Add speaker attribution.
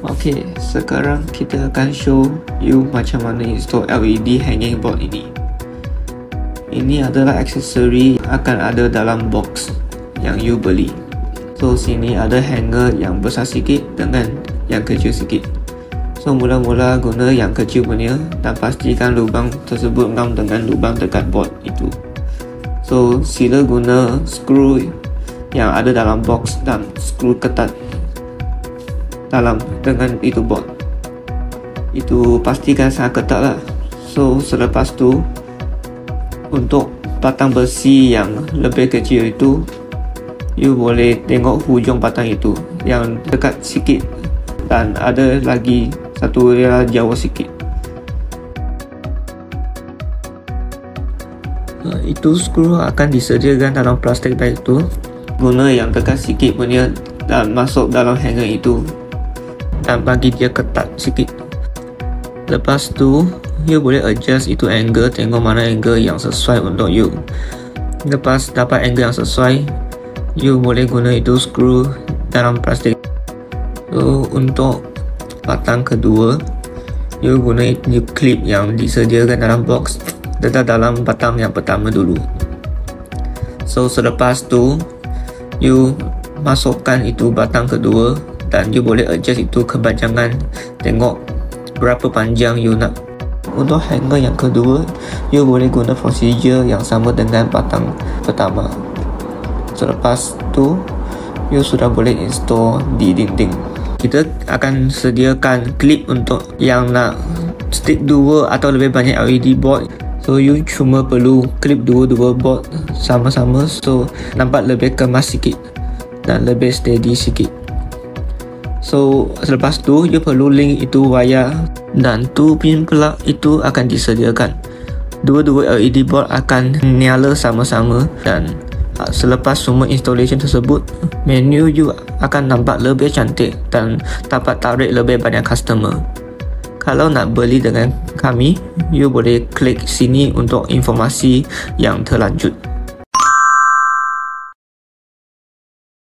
Speaker 1: Ok, sekarang kita akan show you macam mana install LED hanging board ini. Ini adalah aksesori akan ada dalam box yang you beli. So sini ada hanger yang besar sikit dengan yang kecil sikit. So mula-mula guna yang kecil punya dan pastikan lubang tersebut ngam dengan lubang dekat board itu. So sila guna skru yang ada dalam box dan skru ketat dalam dengan itu board. Itu pastikan sangat ketat lah. So selepas tu, untuk batang besi yang lebih kecil itu, you boleh tengok hujung batang itu yang dekat sikit dan ada lagi satu yang jauh sikit. Itu skru akan disediakan dalam plastik bag itu. Guna yang dekat sikit punya dan masuk dalam hanger itu dan bagi dia ketat sikit. Lepas tu, you boleh adjust itu angle, tengok mana angle yang sesuai untuk you. Lepas dapat angle yang sesuai, you boleh guna itu skru dalam plastik. So untuk batang kedua, you guna itu clip yang disediakan dalam box, letak dalam batang yang pertama dulu. So selepas tu, you masukkan itu batang kedua dan you boleh adjust itu kepanjangan, tengok berapa panjang you nak. Untuk hanger yang kedua, you boleh guna procedure yang sama dengan batang pertama. Selepas tu, you sudah boleh install di dinding. Kita akan sediakan clip untuk yang nak stick 2 atau lebih banyak LED board. So you cuma perlu clip dua board sama-sama, so nampak lebih kemas sikit dan lebih steady sikit. So selepas tu, you perlu link itu wayar dan 2 pin plug itu akan disediakan. Dua-dua LED board akan nyala sama-sama dan selepas semua installation tersebut, menu you akan nampak lebih cantik dan dapat tarik lebih banyak customer. Kalau nak beli dengan kami, you boleh klik sini untuk informasi yang terlanjut.